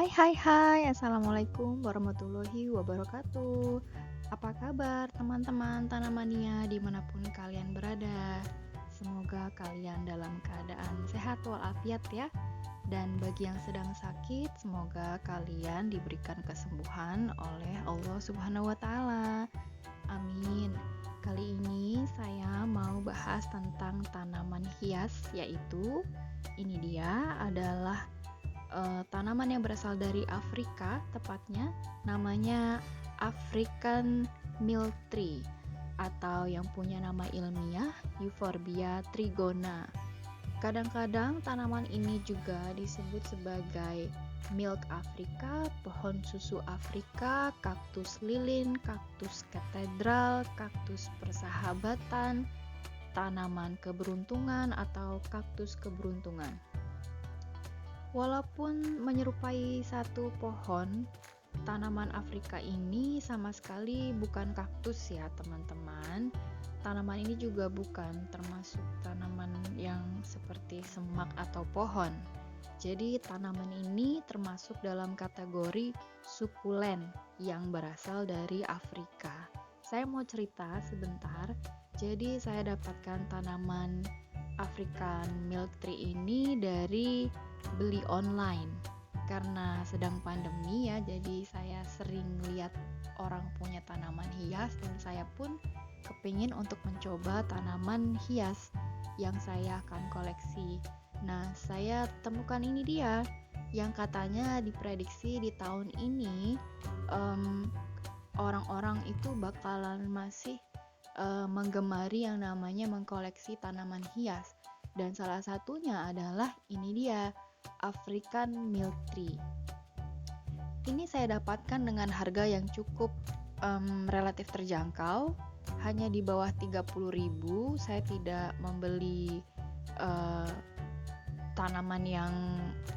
Hai, Assalamualaikum warahmatullahi wabarakatuh. Apa kabar teman-teman tanamannya dimanapun kalian berada? Semoga kalian dalam keadaan sehat walafiat ya. Dan bagi yang sedang sakit, semoga kalian diberikan kesembuhan oleh Allah Subhanahu wa Ta'ala. Amin. Kali ini saya mau bahas tentang tanaman hias, yaitu ini dia adalah tanaman yang berasal dari Afrika, tepatnya namanya African Milk Tree atau yang punya nama ilmiah Euphorbia trigona. Kadang-kadang tanaman ini juga disebut sebagai milk Afrika, pohon susu Afrika, kaktus lilin, kaktus katedral, kaktus persahabatan, tanaman keberuntungan atau kaktus keberuntungan. Walaupun menyerupai satu pohon, tanaman Afrika ini sama sekali bukan kaktus ya teman-teman. Tanaman ini juga bukan termasuk tanaman yang seperti semak atau pohon. Jadi tanaman ini termasuk dalam kategori sukulen yang berasal dari Afrika. Saya mau cerita sebentar. Jadi saya dapatkan tanaman African Milk Tree ini dari beli online karena sedang pandemi ya, jadi saya sering lihat orang punya tanaman hias dan saya pun kepingin untuk mencoba tanaman hias yang saya akan koleksi. Nah, saya temukan ini dia yang katanya diprediksi di tahun ini orang-orang itu bakalan masih menggemari yang namanya mengkoleksi tanaman hias, dan salah satunya adalah ini dia, African Milk Tree. Ini saya dapatkan dengan harga yang cukup relatif terjangkau, hanya di bawah 30.000. Saya tidak membeli tanaman yang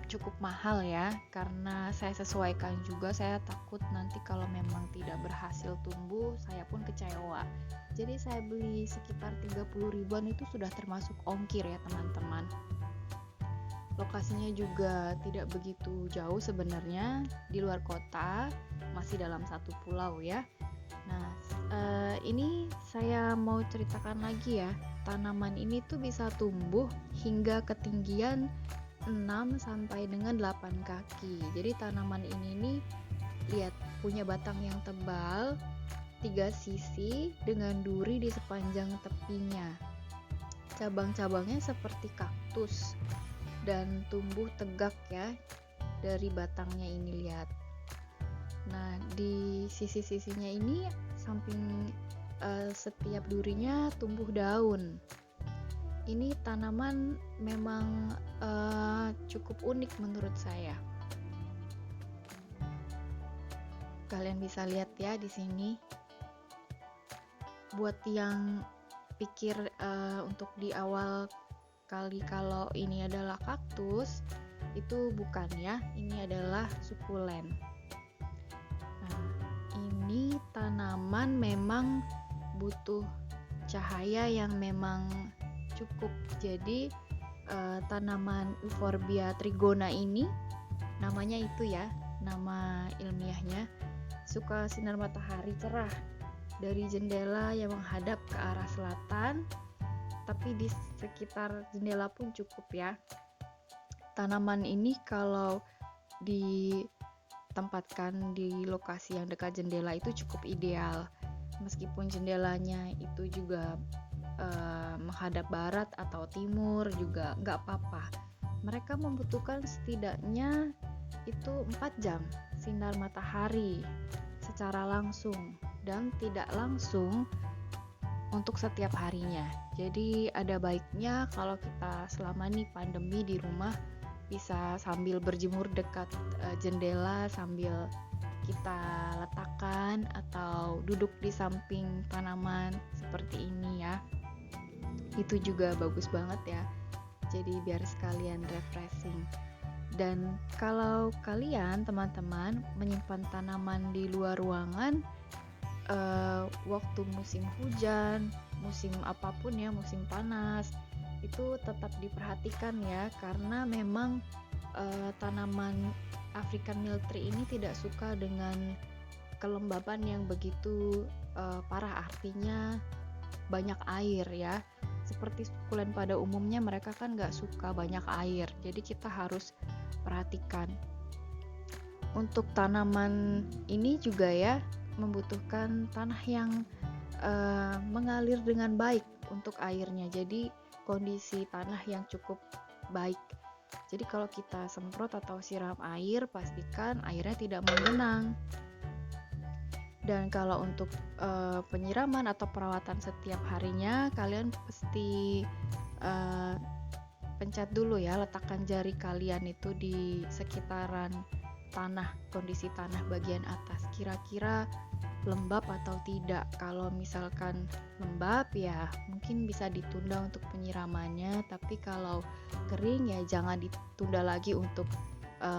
cukup mahal ya, karena saya sesuaikan juga. Saya takut nanti kalau memang tidak berhasil tumbuh, saya pun kecewa. Jadi saya beli sekitar 30 ribuan, itu sudah termasuk ongkir ya teman-teman. Lokasinya juga tidak begitu jauh sebenarnya, di luar kota, masih dalam satu pulau ya. Nah, ini saya mau ceritakan lagi ya. Tanaman ini tuh bisa tumbuh hingga ketinggian 6 sampai dengan 8 kaki. Jadi tanaman ini nih, lihat, punya batang yang tebal, 3 sisi dengan duri di sepanjang tepinya. Cabang-cabangnya seperti kaktus dan tumbuh tegak ya dari batangnya ini, lihat. Nah, di sisi-sisinya ini samping setiap durinya tumbuh daun. Ini tanaman memang cukup unik menurut saya. Kalian bisa lihat ya di sini. Buat yang pikir untuk di awal kali kalau ini adalah kaktus, itu bukan ya, ini adalah sukulen. Nah, ini tanaman memang butuh cahaya yang memang cukup. Jadi tanaman Euphorbia trigona ini, namanya itu ya, nama ilmiahnya, suka sinar matahari cerah dari jendela yang menghadap ke arah selatan, tapi di sekitar jendela pun cukup ya. Tanaman ini kalau ditempatkan di lokasi yang dekat jendela itu cukup ideal. Meskipun jendelanya itu juga menghadap barat atau timur juga nggak apa-apa. Mereka membutuhkan setidaknya itu 4 jam sinar matahari secara langsung dan tidak langsung untuk setiap harinya. Jadi ada baiknya kalau kita selama ini pandemi di rumah bisa sambil berjemur dekat jendela sambil kita letakkan atau duduk di samping tanaman seperti ini ya. Itu juga bagus banget ya. Jadi biar sekalian refreshing. Dan kalau kalian teman-teman menyimpan tanaman di luar ruangan waktu musim hujan, musim apapun ya, musim panas, itu tetap diperhatikan ya, karena memang tanaman African Milk Tree ini tidak suka dengan kelembaban yang begitu parah, artinya banyak air ya. Seperti sukulen pada umumnya mereka kan nggak suka banyak air, jadi kita harus perhatikan. Untuk tanaman ini juga ya membutuhkan tanah yang mengalir dengan baik untuk airnya, jadi kondisi tanah yang cukup baik. Jadi kalau kita semprot atau siram air, pastikan airnya tidak menggenang. Dan kalau untuk penyiraman atau perawatan setiap harinya, kalian pasti pencet dulu ya, letakkan jari kalian itu di sekitaran tanah, kondisi tanah bagian atas, kira-kira lembab atau tidak. Kalau misalkan lembab ya mungkin bisa ditunda untuk penyiramannya, tapi kalau kering ya jangan ditunda lagi untuk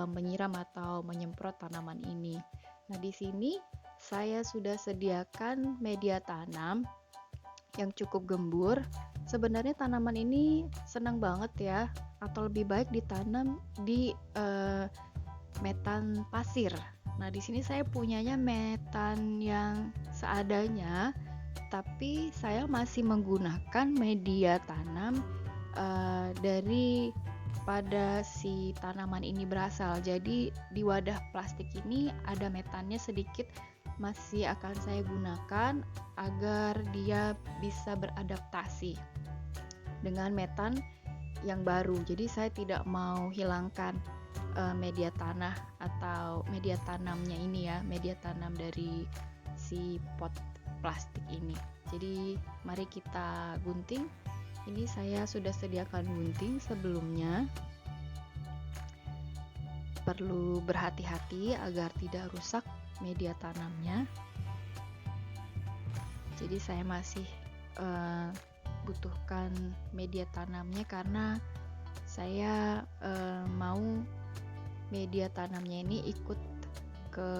menyiram atau menyemprot tanaman ini. Nah, di sini saya sudah sediakan media tanam yang cukup gembur. Sebenarnya tanaman ini senang banget ya, atau lebih baik ditanam di metan pasir. Nah, di sini saya punyanya metan yang seadanya, tapi saya masih menggunakan media tanam dari pada si tanaman ini berasal. Jadi di wadah plastik ini ada metannya sedikit, masih akan saya gunakan agar dia bisa beradaptasi dengan metan yang baru. Jadi saya tidak mau hilangkan media tanah atau media tanamnya ini ya, media tanam dari si pot plastik ini. Jadi mari kita gunting. Ini saya sudah sediakan gunting sebelumnya. Perlu berhati-hati agar tidak rusak media tanamnya. Jadi saya masih butuhkan media tanamnya karena saya mau media tanamnya ini ikut ke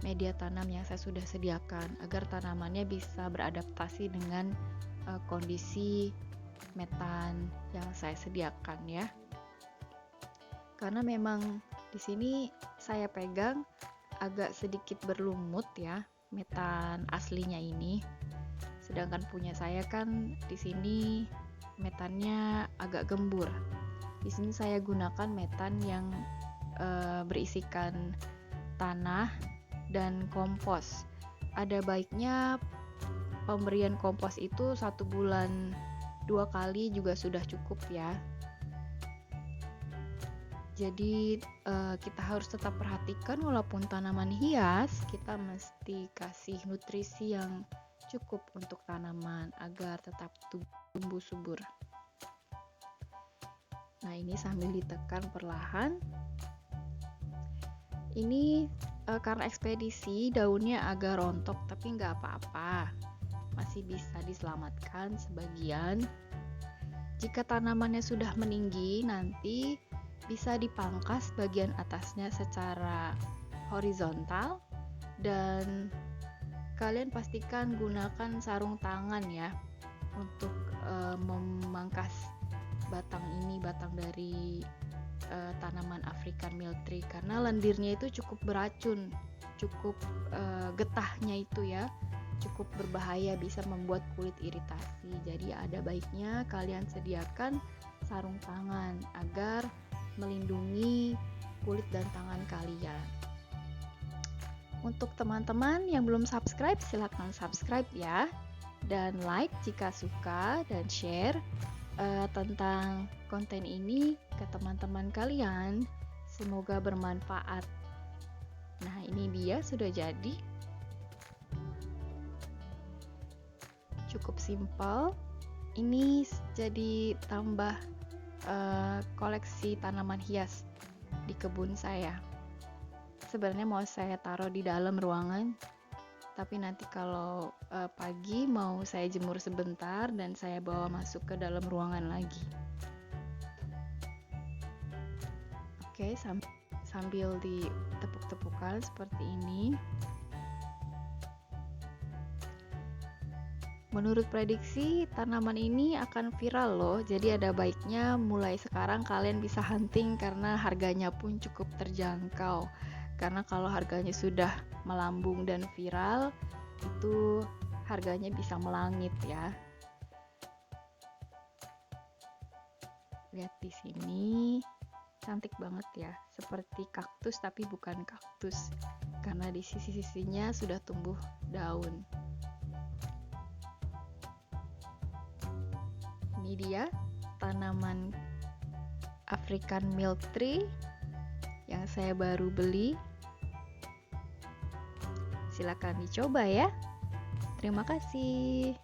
media tanam yang saya sudah sediakan agar tanamannya bisa beradaptasi dengan kondisi metan yang saya sediakan ya. Karena memang di sini saya pegang agak sedikit berlumut ya metan aslinya ini. Sedangkan punya saya kan di sini metannya agak gembur. Di sini saya gunakan metan yang berisikan tanah dan kompos. Ada baiknya pemberian kompos itu 1 bulan 2 kali juga sudah cukup ya. Jadi kita harus tetap perhatikan walaupun tanaman hias, kita mesti kasih nutrisi yang cukup untuk tanaman agar tetap tumbuh subur. Nah, ini sambil ditekan perlahan. Ini karena ekspedisi daunnya agak rontok, tapi nggak apa-apa, masih bisa diselamatkan sebagian. Jika tanamannya sudah meninggi, nanti bisa dipangkas bagian atasnya secara horizontal, dan kalian pastikan gunakan sarung tangan ya untuk memangkas batang dari tanaman African Milk Tree, karena lendirnya itu cukup beracun, cukup getahnya itu ya cukup berbahaya, bisa membuat kulit iritasi. Jadi ada baiknya kalian sediakan sarung tangan agar melindungi kulit dan tangan kalian. Untuk teman-teman yang belum subscribe, silakan subscribe ya, dan like jika suka, dan share tentang konten ini ke teman-teman kalian. Semoga bermanfaat. Nah, ini dia sudah jadi. Cukup simpel. Ini jadi tambah koleksi tanaman hias di kebun saya. Sebenarnya mau saya taruh di dalam ruangan, tapi nanti kalau pagi mau saya jemur sebentar dan saya bawa masuk ke dalam ruangan lagi. Oke, sambil ditepuk-tepukan seperti ini. Menurut prediksi, tanaman ini akan viral loh. Jadi ada baiknya mulai sekarang kalian bisa hunting karena harganya pun cukup terjangkau. Karena kalau harganya sudah melambung dan viral, itu harganya bisa melangit ya. Lihat di sini, cantik banget ya, seperti kaktus tapi bukan kaktus. Karena di sisi-sisinya sudah tumbuh daun. Ini dia tanaman African milk tree yang saya baru beli. Silakan dicoba ya. Terima kasih.